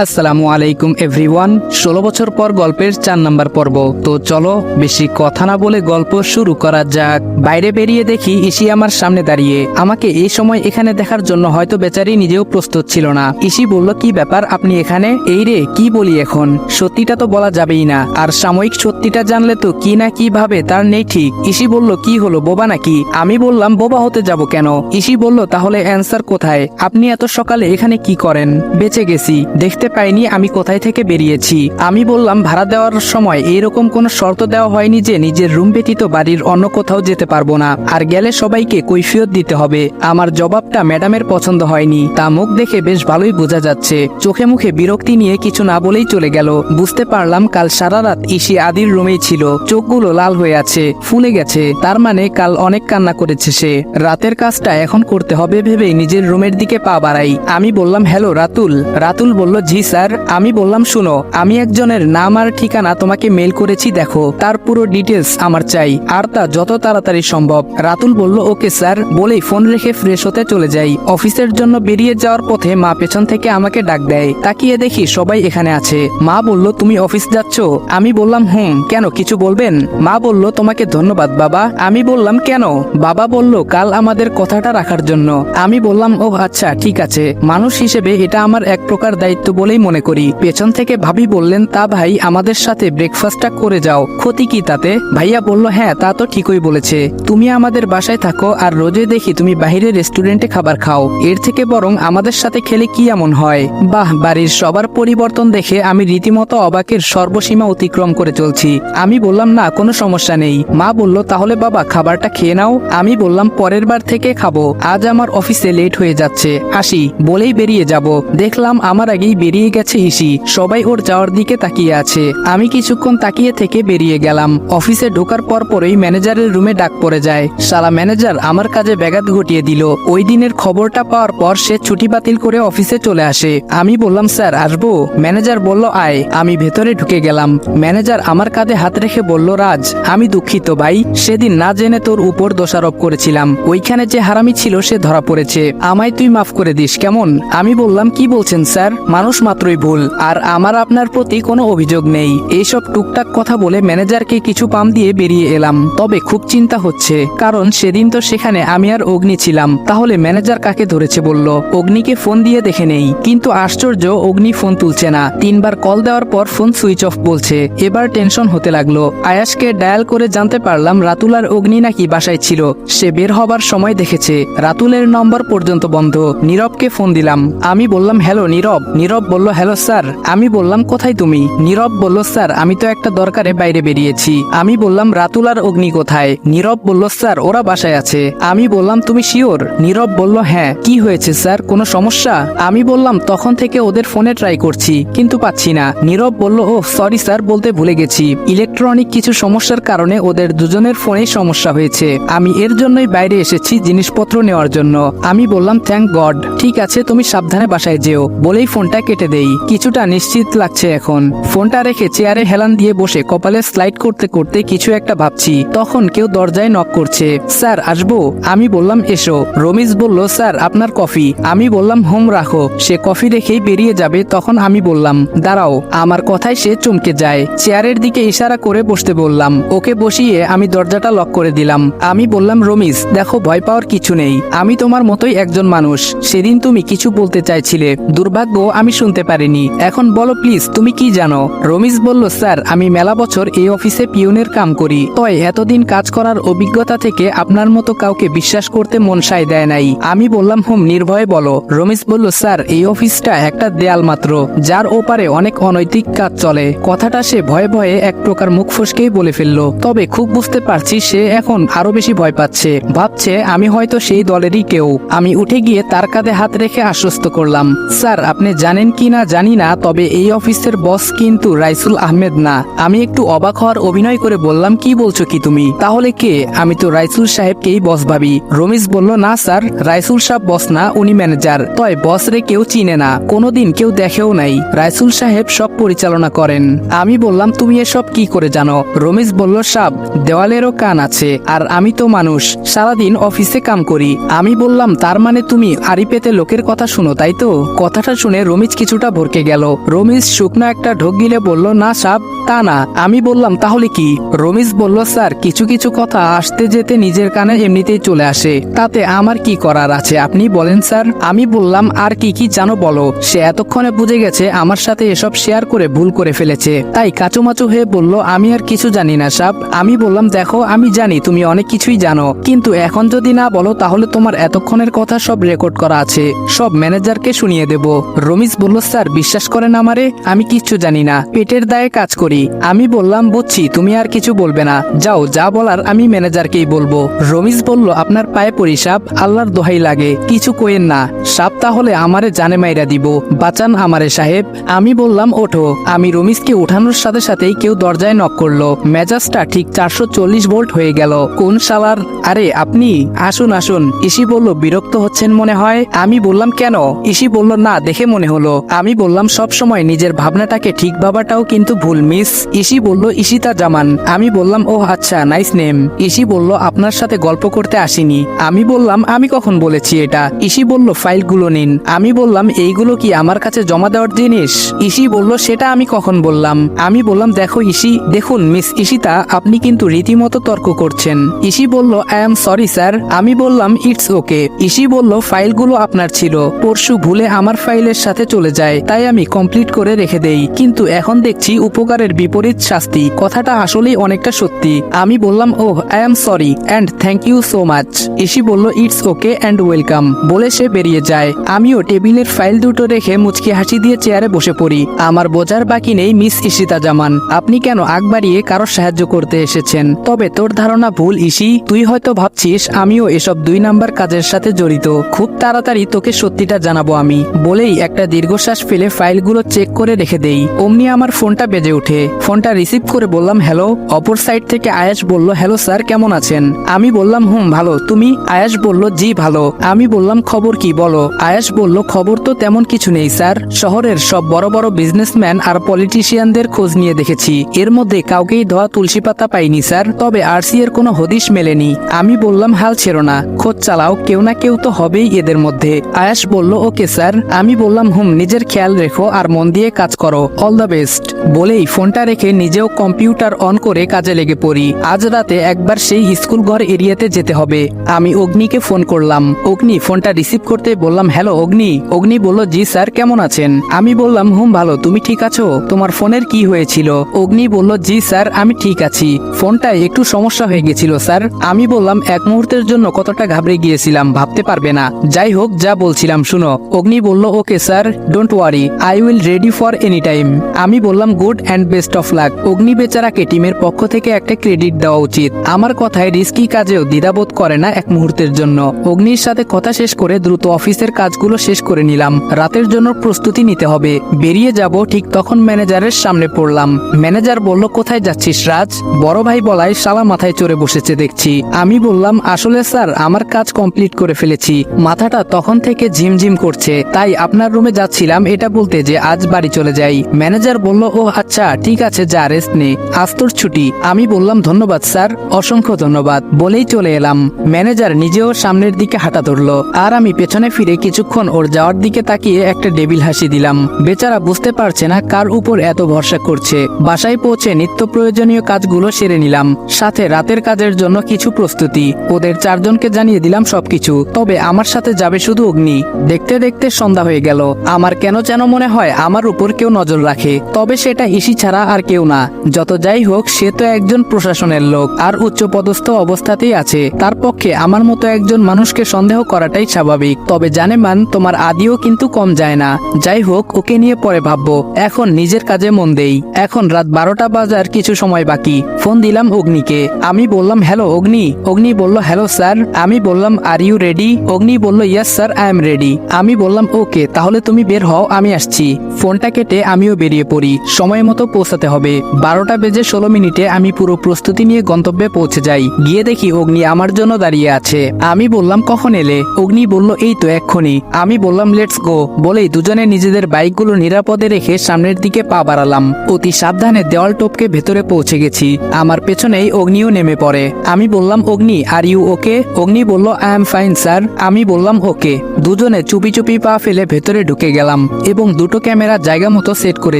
আসসালামু আলাইকুম এভরিওয়ান। 16 বছর পর গল্পের 4 নম্বর পর্ব। তো চলো বেশি কথা না বলে গল্প শুরু করা যাক। বাইরে বেরিয়ে দেখি ইসি আমার সামনে দাঁড়িয়ে। আমাকে এই সময় এখানে দেখার জন্য হয়তো বেচারি নিজেও প্রস্তুত ছিল না। ইসি বলল, কি ব্যাপার আপনি এখানে? এই রে, কি বলি এখন? সত্যিটা তো বলা যাবেই না, আর সাময়িক সত্যিটা জানলে তো কি না কি ভাবে তার নেই ঠিক। ইসি বলল, কি হলো, বোবা নাকি? আমি বললাম, বোবা হতে যাব কেন? ইসি বলল, তাহলে অ্যান্সার কোথায়? আপনি এত সকালে এখানে কি করেন? বেঁচে গেছি, দেখতে পাইনি আমি কোথায় থেকে বেরিয়েছি। আমি বললাম, ভাড়া দেওয়ার সময় এইরকম কোনো শর্ত দেওয়া হয়নি যে নিজের রুম ব্যতীত বাড়ির অন্য কোথাও যেতে পারবো না, আর গেলে সবাইকে কৈফিয়ত দিতে হবে। আমার জবাবটা ম্যাডামের পছন্দ হয়নি। তা মুখ দেখে বেশ ভালোই বোঝা যাচ্ছে। চোখে মুখে বিরক্তি নিয়ে কিছু না বলেই চলে গেল। বুঝতে পারলাম কাল সারা রাত ইসি আদির রুমেই ছিল। চোখগুলো লাল হয়ে আছে, ফুলে গেছে। তার মানে কাল অনেক কান্না করেছে সে। রাতের কাজটা এখন করতে হবে ভেবেই নিজের রুমের দিকে পা বাড়াই। আমি বললাম, হ্যালো রাতুল। রাতুল বলল, জি স্যার। আমি বললাম, শুনো, আমি একজনের নাম আর ঠিকানা তোমাকে মেল করেছি, দেখো। তার পুরো ডিটেলস আমার চাই, আর তা যত তাড়াতাড়ি সম্ভব। রাতুল বলল, ওকে স্যার, বলেই ফোন রেখে ফ্রেশ হতে চলে যাই। অফিসের জন্য বেরিয়ে যাওয়ার পথে মা পেছন থেকে আমাকে ডাক দেয়। তাকিয়ে দেখি সবাই এখানে আছে। মা বলল, তুমি অফিস যাচ্ছ? আমি বললাম, কেন, কিছু বলবেন? মা বলল, তোমাকে ধন্যবাদ বাবা। আমি বললাম, কেন? বাবা বলল, কাল আমাদের কথাটা রাখার জন্য। আমি বললাম, ও আচ্ছা ঠিক আছে, মানুষ হিসেবে এটা আমার এক প্রকার দায়িত্ব বলেই মনে করি। পেছন থেকে ভাবি বললেন, তা ভাই আমাদের সাথে ব্রেকফাস্টটা করে যাও, ক্ষতি কি তাতে? ভাইয়া বলল, হ্যাঁ তা তো ঠিকই বলেছে। তুমি আমাদের বাসায় থাকো, আর রোজে দেখি তুমি বাইরের রেস্টুরেন্টে খাবার খাও। এর থেকে বরং আমাদের সাথে খেলে কি এমন হয়? বাহ, বাড়ির সবার পরিবর্তন দেখে আমি রীতিমতো অবাকের সর্বসীমা অতিক্রম করে চলছি। আমি বললাম, না কোনো সমস্যা নেই। মা বলল, তাহলে বাবা খাবারটা খেয়ে নাও। আমি বললাম, পরের বার থেকে খাবো, আজ আমার অফিসে লেট হয়ে যাচ্ছে, আসি বলেই বেরিয়ে যাব। দেখলাম আমার আগেই বেরিয়ে গেছে ইসি। সবাই ওর যাওয়ার দিকে তাকিয়ে আছে। আমি কিছুক্ষণ তাকিয়ে থেকে বেরিয়ে গেলাম। অফিসে ঢোকার পরই ম্যানেজারের রুমে ডাক পড়ে যায়। শালা ম্যানেজার আমার কাজে ব্যাঘাত ঘটিয়ে দিল। ওই দিনের খবরটা পাওয়ার পর সে ছুটি বাতিল করে অফিসে চলে আসে। আমি বললাম, স্যার আসবো? ম্যানেজার বলল, আয়। আমি ভেতরে ঢুকে গেলাম। ম্যানেজার আমার কাঁধে হাত রেখে বলল, রাজ আমি দুঃখিত ভাই, সেদিন না জেনে তোর উপর দোষারোপ করেছিলাম। ওইখানে যে হারামি ছিল সে ধরা পড়েছে, আমায় তুই মাফ করে দিস কেমন? আমি বললাম, কি বলছেন স্যার, মানুষ মাত্রই ভুল, আর আমার আপনার প্রতি কোনো অভিযোগ নেই। এইসব টুকটাক কথা বলে ম্যানেজারকে কিছু পাম দিয়ে বেরিয়ে এলাম। তবে খুব চিন্তা হচ্ছে, কারণ সেদিন তো সেখানে আমি আর অগ্নি ছিলাম। তাহলে ম্যানেজার কাকে ধরেছে বলল? অগ্নিকে ফোন দিয়ে দেখে নেই। কিন্তু আশ্চর্য, অগ্নি ফোন তুলছে না। 3 বার কল দেওয়ার পর ফোন সুইচ অফ বলছে। এবার টেনশন হতে লাগলো। আয়াসকে ডায়াল করে জানতে পারলাম রাতুল আর অগ্নি নাকি বাসায় ছিল। সে বের হবার সময় দেখেছে রাতুলের নম্বর পর্যন্ত বন্ধ। নীরবকে ফোন দিলাম। আমি বললাম, হ্যালো নীরব। নীরব বলল, হ্যালো স্যার। আমি বললাম, কোথায় তুমি? নীরব বলল, স্যার আমি তো একটা দরকারে বাইরে বেরিয়েছি। আমি বললাম, রাতুল আর অগ্নি কোথায়? নীরব বলল, স্যার ওরা বাসায় আছে। আমি বললাম, তুমি শিওর? নীরব বলল, হ্যাঁ। কি হয়েছে স্যার, কোনো সমস্যা? আমি বললাম, তখন থেকে ওদের ফোনে ট্রাই করছি কিন্তু পাচ্ছি না। নীরব বলল, ও সরি স্যার, বলতে ভুলে গেছি, ইলেকট্রনিক কিছু সমস্যার কারণে ওদের দুজনের ফোনেই সমস্যা হয়েছে। আমি এর জন্যই বাইরে এসেছি জিনিসপত্র নেওয়ার জন্য। আমি বললাম, থ্যাংক গড। ঠিক আছে, তুমি সাবধানে বাসায় যেও, বলেই ফোনটা কেটে দেই। কিছুটা নিশ্চিত লাগছে এখন। ফোনটা রেখে চেয়ারে হেলান দিয়ে বসে কপালে স্লাইড করতে করতে কিছু একটা ভাবছি। তখন কেউ দরজায় নক করছে। স্যার আসবো? আমি বললাম, এসো। রমিজ বলল, স্যার আপনার কফি। আমি বললাম, হোম রাখো। সে কফি রেখেই বেরিয়ে যাবে, তখন আমি বললাম, দাঁড়াও। আমার কথায় সে চমকে যায়। চেয়ারের দিকে ইশারা করে বসতে বললাম। ওকে বসিয়ে আমি দরজাটা লক করে দিলাম। আমি বললাম, রমিজ দেখো, ভয় পাওয়ার কিছু নেই। আমি তোমার মতোই একজন মানুষ। সেদিন তুমি কিছু বলতে চাইছিলে, দুর্ভাগ্য আমি শুনতে পারিনি। এখন বলো প্লিজ, তুমি কি জানো? রমিজ বলল, স্যার আমি মেলা বছর এই অফিসে পিয়নের কাম করি। তয় এতদিন কাজ করার অভিজ্ঞতা থেকে আপনার মতো কাউকে বিশ্বাস করতে মন সায় দেয় নাই। আমি বললাম, নির্ভয়ে বলো। রমিজ বলল, স্যার এই অফিসটা একটা দেয়াল মাত্র, যার ওপারে অনেক অনৈতিক কাজ চলে। কথাটা সে ভয়ে ভয়ে এক প্রকার মুখ ফসকেই বলে ফেললো। তবে খুব বুঝতে পারছি সে এখন আরো বেশি ভয় পাচ্ছে। ভাবছে আমি হয়তো সেই দলেরই কেউ। আমি উঠে গিয়ে তার কাঁধে হাত রেখে আশ্বস্ত করলাম, স্যার আপনি জানেন কি না জানি না, তবে এই অফিসের বস কিন্তু রাইসুল আহমেদ না। আমি একটু অবাক হওয়ার অভিনয় করে বললাম, কি বলছো কি তুমি? তাহলে কে? আমি তো রাইসুল সাহেবকেই বস ভাবি। রমিজ বলল, না স্যার, রাইসুল সাহেব বস না, উনি ম্যানেজার। তয় বস রে কেউ চিনে না, কোনোদিন কেউ দেখেও নাই। রাইসুল সাহেব সব পরিচালনা করেন। আমি বললাম, তুমি এসব কি করে জানো? রমিজ বলল, সাব দেওয়ালেরও কান আছে, আর আমি তো মানুষ, সারাদিন অফিসে কাম করি। আমি বললাম, তার মানে তুমি আড়ি পেতে লোকের কথা শুনো, তাই তো? কথাটা শুনে রমিজ কিছু কিছুটা ভরকে গেল। রমিজ শুকনো একটা ঢোক গিলে বলল, না সাব, তা না। আমি বললাম, তাহলে কি? রমিজ বলল, স্যার, কিছু কিছু কথা আসতে যেতে নিজের কানে এমনিতেই চলে আসে, তাতে আমার কি করার আছে আপনি বলেন স্যার। আমি বললাম, আর কি কি জানো বলো। সে এতক্ষণে বুঝে গেছে আমার সাথে এসব শেয়ার করে ভুল করে ফেলেছে, তাই কাচুমাচু হয়ে বলল, আমি আর কিছু জানি না সাব। আমি বললাম, দেখো, আমি জানি তুমি অনেক কিছুই জানো, কিন্তু এখন যদি না বলো তাহলে তোমার এতক্ষণের কথা সব রেকর্ড করা আছে, সব ম্যানেজারকে শুনিয়ে দেব। রমিজ বলল, স্যার, বিশ্বাস করেন আমারে, আমি কিচ্ছু জানি না, পেটের দায়ে কাজ করি। আমি বললাম, বুঝছি, তুমি আর কিছু বলবে না, যাও, যা বলার আমি ম্যানেজারকেই বলবো। রমিজ বলল, আপনার পায়ে পড়ি সাব, আল্লাহর দোহাই লাগে, কিছু কইেন না সাব, তাহলে আমারে জানে মাইরা দিব, বাঁচান আমারে সাহেব। আমি বললাম, ওঠো। আমি রমিজকে ওঠানোর সাথে সাথেই কেউ দরজায় নক করলো। মেজাজটা ঠিক 440 ভোল্ট হয়ে গেল। কোন শালার? আরে আপনি, আসুন আসুন। ইসি বলল, বিরক্ত হচ্ছেন মনে হয়। আমি বললাম, কেন? ইসি বলল, না, দেখে মনে হলো। আমি বললাম, সব সময় নিজের ভাবনাটাকে ঠিক ভাবাটাও কিন্তু ভুল মিস। ইসি বলল, ইশিতা জামান। আমি বললাম, ও আচ্ছা, নাইস নেম। ইসি বলল, আপনার সাথে গল্প করতে আসিনি। আমি বললাম, আমি কখন বলেছি এটা? ইসি বলল, ফাইলগুলো নিন। আমি বললাম, এইগুলো কি আমার কাছে জমা দেওয়ার জিনিস? ইসি বলল, সেটা আমি কখন বললাম? আমি বললাম, দেখো ইসি, দেখুন মিস ইশিতা, আপনি কিন্তু রীতিমতো তর্ক করছেন। ইসি বলল, আই এম সরি স্যার। আমি বললাম, ইটস ওকে। ইসি বলল, ফাইলগুলো আপনার ছিল, পরশু ভুলে আমার ফাইলের সাথে চলে যায়, তাই আমি কমপ্লিট করে রেখে দেই, কিন্তু এখন দেখছি উপকারের বিপরীত শাস্তি। কথাটা আসলেই অনেকটা সত্যি। আমি বললাম, oh, I am sorry and thank you so much. ইসি বলল, ইটস ওকে অ্যান্ড ওয়েলকাম বলে সে বেরিয়ে যায়। আমিও টেবিলের ফাইল দুটো রেখে মুচকি হাসি দিয়ে চেয়ারে বসে পড়ি। আমার বোঝার বাকি নেই মিস ইশিতা জামান, আপনি কেন আগ বাড়িয়ে কারো সাহায্য করতে এসেছেন। তবে তোর ধারণা ভুল ইসি, তুই হয়তো ভাবছিস আমিও এসব 2 নাম্বার কাজের সাথে জড়িত। খুব তাড়াতাড়ি তোকে সত্যিটা জানাবো আমি। বলেই একটা দীর্ঘশ্বাস ফেলে ফাইলগুলো চেক করে রেখে দেই। অমনি আমার ফোনটা বেজে ওঠে। ফোনটা রিসিভ করে বললাম, হ্যালো। অপর সাইড থেকে আয়াস বলল, হ্যালো স্যার, কেমন আছেন? আমি বললাম, ভালো, তুমি? আয়াস বলল, জি ভালো। আমি বললাম, খবর কি বলো? আয়াস বলল, খবর তো তেমন কিছু নেই স্যার, শহরের সব বড় বড় বিজনেসম্যান আর পলিটিশিয়ানদের খোঁজ নিয়ে দেখেছি, এর মধ্যে কাউকেই ধোয়া তুলসী পাতা পাইনি স্যার, তবে আরসি এর কোনো হদিশ মেলেনি। আমি বললাম, হাল ছেড়ো না, খোঁজ চালাও, কেউ না কেউ তো হবেই এদের মধ্যে। আয়াস বলল, ওকে স্যার। আমি বললাম, নিজের খেয়াল রেখো আর মন দিয়ে কাজ করো, অল দ্য বেস্ট। বলেই ফোনটা রেখে নিজেও কম্পিউটার অন করে কাজে লেগে পড়ি। আজ রাতে একবার সেই স্কুল ঘর এরিয়াতে যেতে হবে। আমি অগ্নিকে ফোন করলাম। অগ্নি ফোনটা রিসিভ করতে বললাম, হ্যালো অগ্নি। অগ্নি বলল, জি স্যার, কেমন আছেন? আমি বললাম, ভালো, তুমি ঠিক আছো? তোমার ফোনের কি হয়েছিল? অগ্নি বলল, জি স্যার, আমি ঠিক আছি, ফোনটায় একটু সমস্যা হয়ে গেছিল স্যার। আমি বললাম, এক মুহূর্তের জন্য কতটা ঘাবড়ে গিয়েছিলাম ভাবতে পারবে না। যাই হোক, যা বলছিলাম শুনো। অগ্নি বলল, okay sir, don't worry, I will ready for any time. আমি বললাম, good and best of luck. অগ্নি বেচারাকে টিমের পক্ষ থেকে একটা ক্রেডিট দেওয়া উচিত। আমার কথায় রিস্কি কাজেও দ্বিধাবোধ করে না এক মুহূর্তের জন্য। অগ্নির সাথে কথা শেষ করে দ্রুত অফিসের কাজগুলো শেষ করে নিলাম। রাতের জন্য প্রস্তুতি নিতে হবে। বেরিয়ে যাব, ঠিক তখন ম্যানেজারের সামনে পড়লাম। ম্যানেজার বলল, কোথায় যাচ্ছিস রাজ? বড় ভাই বলায় শালা মাথায় চড়ে বসেছে দেখছি। আমি বললাম, আসলে স্যার, আমার কাজ কমপ্লিট করে ফেলেছি, মাথাটা তখন থেকে ঝিমঝিম করছে, তাই আপনার রুমে যাচ্ছিলাম এটা বলতে যে আজ বাড়ি চলে যাই। ম্যানেজার বলল, ও আচ্ছা, ঠিক আছে, যা, রেস্ট নে, আজ তোর ছুটি। আমি বললাম, ধন্যবাদ স্যার, অসংখ্য ধন্যবাদ, বলেই চলে এলাম। ম্যানেজার নিজেও সামনের দিকে হাঁটা ধরলো, আর আমি পেছনে ফিরে কিছুক্ষণ ওর যাওয়ার দিকে তাকিয়ে একটা ডেবিল হাসি দিলাম। বেচারা বুঝতে পারছে না কার উপর এত ভরসা করছে। বাসায় পৌঁছে নিত্য প্রয়োজনীয় কাজগুলো সেরে নিলাম, সাথে রাতের কাজের জন্য কিছু প্রস্তুতি। ওদের 4 জনকে জানিয়ে দিলাম সবকিছু, তবে আমার সাথে যাবে শুধু অগ্নি। দেখতে দেখতে সন্ধ্যা হয়ে গেল। আমার কেন যেন মনে হয় আমার উপর কেউ নজর রাখে, তবে সেটা ইসি ছাড়া আর কেউ না। যত যাই হোক, সে তো একজন প্রশাসনের লোক আর উচ্চপদস্থ অবস্থাতেই আছে, তার পক্ষে আমার মতো একজন মানুষকে সন্দেহ করাটাই স্বাভাবিক। তবে জানে মান, তোমার আদিও কিন্তু কম যায় না। যাই হোক, ওকে নিয়ে পরে ভাববো, এখন নিজের কাজে মন দেই। এখন রাত 12টা বাজার কিছু সময় বাকি। ফোন দিলাম অগ্নিকে। আমি বললাম, হ্যালো অগ্নি। অগ্নি বলল, হ্যালো স্যার। আমি বললাম, আর ইউ রেডি? অগ্নি বলল, yes sir, I am ready. আমি বললাম, ওকে, তাহলে তুমি বের হও, আমি আসছি। ফোনটা কেটে আমিও বেরিয়ে পড়ি। সময় মতো পৌঁছাতে হবে। 12টা বেজে 16 মিনিটে আমি পুরো প্রস্তুতি নিয়ে গন্তব্যে পৌঁছে যাই। গিয়ে দেখি অগ্নি আমার জন্য দাঁড়িয়ে আছে। আমি বললাম, কখন এলে? অগ্নি বলল, এই তো এক্ষুনি। আমি বললাম, লেটস গো। বলেই দুজনে নিজেদের বাইকগুলো নিরাপদে রেখে সামনের দিকে পা বাড়ালাম। অতি সাবধানে দেওয়াল টপকে ভেতরে পৌঁছে গেছি। আমার পেছনেই অগ্নিও নেমে পড়ে। আমি বললাম, অগ্নি, আর ইউ ওকে? অগ্নি বলল, আই এম ফাইন স্যার। আমি বললাম, ওকে। দুজনে চুপি চুপি পা ফেলে ভেতরে ঢুকে গেলাম। লাগালাম এবং দুটো ক্যামেরা জায়গা মতো সেট করে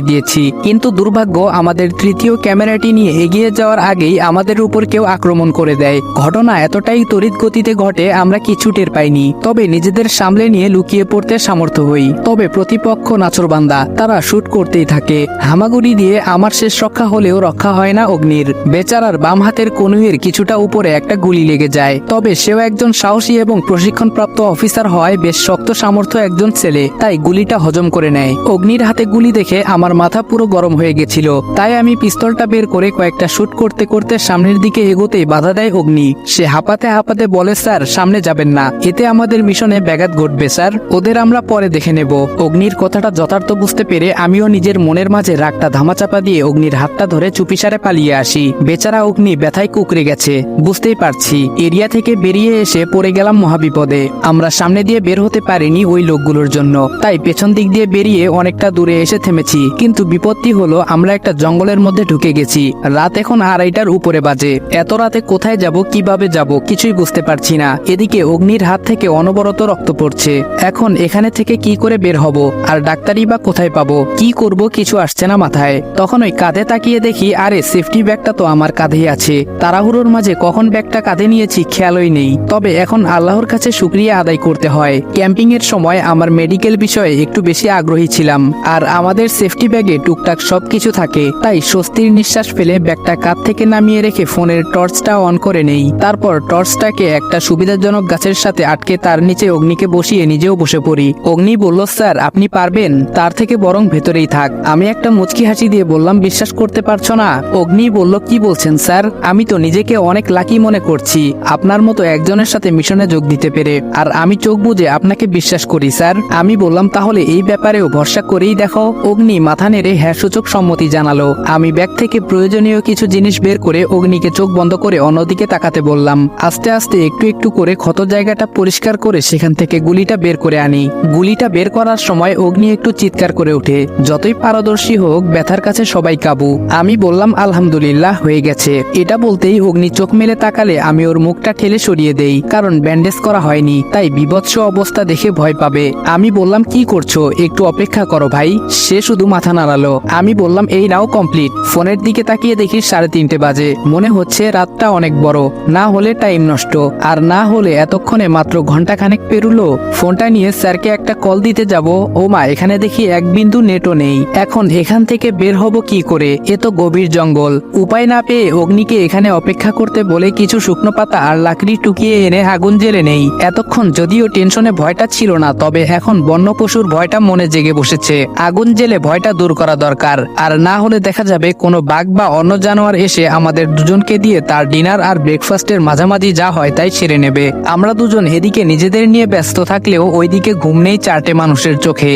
দিয়েছি। কিন্তু দুর্ভাগ্য, আমাদের তৃতীয় ক্যামেরাটি নিয়ে এগিয়ে যাওয়ার আগেই আমাদের উপর কেউ আক্রমণ করে দেয়। ঘটনা এতটাই তড়িৎ গতিতে ঘটে আমরা কিছু টের পাইনি, তবে নিজেদের সামলে নিয়ে লুকিয়ে পড়তে সামর্থ্য হই। তবে প্রতিপক্ষ নাছোড়বান্দা, তারা শুট করতেই থাকে। হামাগুড়ি দিয়ে আমার শেষ রক্ষা হলেও রক্ষা হয় না অগ্নির। বেচারার বাম হাতের কনুইয়ের কিছুটা উপরে একটা গুলি লেগে যায়, তবে সেও একজন সাহসী এবং প্রশিক্ষণপ্রাপ্ত অফিসার হয় বেশ শক্ত সামর্থ্য একজন ছেলে, তাই গুলিটা হজম করে নেয়। অগ্নির হাতে গুলি দেখে আমার মাথা পুরো গরম হয়ে গেছিল, তাই আমি পিস্তলটা বের করে কয়েকটা শুট করতে করতে সামনের দিকে এগোতেই বাধা দেয় অগ্নি। সে হাঁপাতে হাঁপাতে বলে, স্যার সামনে যাবেন না, এতে আমাদের মিশনে ব্যাঘাত ঘটবে স্যার, ওদের আমরা পরে দেখে নেব। অগ্নির কথাটা যথার্থ বুঝতে পেরে আমিও নিজের মনের মাঝে রাগটা ধামাচাপা দিয়ে অগ্নির হাতটা ধরে চুপিসারে পালিয়ে আসি। বেচারা অগ্নি ব্যথায় কুকড়ে গেছে, বুঝতেই পারছি। এরিয়া থেকে বেরিয়ে এসে পড়ে গেলাম মহাবিপদে। আমরা সামনে দিয়ে বের হতে পারিনি ওই লোকগুলোর জন্য, তাই পেছন দিক দিয়ে বেরিয়ে অনেকটা দূরে এসে থেমেছি। কিন্তু বিপত্তি হলো আমরা একটা জঙ্গলের মধ্যে ঢুকে গেছি। রাত এখন 2:30টার উপরে বাজে। এত রাতে কোথায় যাব, কিভাবে যাব কিছুই বুঝতে পারছি না। এদিকে অগ্নির হাত থেকে অনবরত রক্ত পড়ছে। এখন এখানে থেকে কি করে বের হব, আর ডাক্তারই বা কোথায় পাবো, কি করব কিছু আসছে না মাথায়। তখন ওই কাঁধে তাকিয়ে দেখি, আরে সেফটি ব্যাগটা তো আমার কাঁধেই আছে। তাড়াহুড়োর মাঝে কখন ব্যাগটা কাঁধে নিয়েছি খেয়ালই নেই। তবে এখন আল্লাহর কাছে শুকরিয়া আদায় করতে হয়, ক্যাম্পিং এর সময় আমার মেডিকেল বিষয়ে একটু বেশি আগ্রহী ছিলাম, আর আমাদের সেফটি ব্যাগে টুকটাক সবকিছু থাকে। তাই স্বস্তির নিঃশ্বাস ফেলে ব্যাগটা কাঁধ থেকে নামিয়ে রেখে ফোনের টর্চটা অন করে নেই। তারপর টর্চটাকে একটা সুবিধাজনক গাছের সাথে আটকে তার নিচে অগ্নিকে বসিয়ে নিজেও বসে পড়ি। অগ্নি বলল, স্যার আপনি পারবেন, তার থেকে বরং ভেতরেই থাক। আমি একটা মুচকি হাসি দিয়ে বললাম, বিশ্বাস করতে পারছো না? অগ্নি বলল, কি বলছেন স্যার, আমি তো নিজেকে অনেক লাকি মনে করছি আপনার মতো একজনের সাথে মিশনে যোগ দিতে পেরে, আর আমি চোখ বুজে আপনাকে বিশ্বাস করি স্যার। আমি বললাম, তাহলে এই ব্যাপারেও ভরসা করেই দেখো। অগ্নি মাথা নেড়ে হ্যাঁ সূচক সম্মতি জানালো। আমি ব্যাগ থেকে প্রয়োজনীয় কিছু জিনিস বের করে অগ্নিকে চোখ বন্ধ করে অন্যদিকে তাকাতে বললাম। আস্তে আস্তে একটু একটু করে ক্ষত জায়গাটা পরিষ্কার করে সেখান থেকে গুলিটা বের করে আনি। গুলিটা বের করার সময় অগ্নি একটু চিৎকার করে ওঠে। যতই পারদর্শী হোক, ব্যথার কাছে সবাই কাবু। আমি বললাম, আলহামদুলিল্লাহ হয়ে গেছে। এটা বলতেই অগ্নি চোখ মেলে তাকালে আমি ওর মুখটা ঠেলে সরিয়ে দেই, কারণ ব্যান্ডেজ করা হয়নি, তাই বিভৎস অবস্থা দেখে ভয় পাবে। আমি বললাম, কি করছো, একটু অপেক্ষা করো ভাই। সে শুধু মাথা নাড়ালো। আমি বললাম, এই নাও কমপ্লিট। ফোনের দিকে তাকিয়ে দেখি 3:30 বাজে। মনে হচ্ছে রাতটা অনেক বড়, না হলে টাইম নষ্ট, আর না হলে এতক্ষণে মাত্র ঘন্টাখানেক পেরুলো। ফোনটা নিয়ে স্যারকে একটা কল দিতে যাব, ও মা, এখানে দেখি এক বিন্দু নেটও নেই। এখন এখান থেকে বের হব কি করে, এ তো গভীর জঙ্গল। উপায় না পেয়ে অগ্নিকে এখানে অপেক্ষা করতে বলে কিছু শুকনো পাতা আর লাকড়ি টুকিয়ে এনে আগুন জ্বেলে নেই। এতক্ষণ যদিও টেনশনে ভয়টা ছিল না, তবে এখন বন্য পশুর ভয়টা মনে জেগে বসেছে। আগুন জ্বেলে ভয়টা দূর করা দরকার, আর না হলে দেখা যাবে কোনো বাঘ বা অন্য জানোয়ার এসে আমাদের দুজনকে দিয়ে তার ডিনার আর ব্রেকফাস্টের মাঝামাঝি যা হয় তাই সেরে নেবে। আমরা দুজন এদিকে নিজেদের নিয়ে ব্যস্ত থাকলেও ওইদিকে ঘুম নেই 4টে মানুষের চোখে।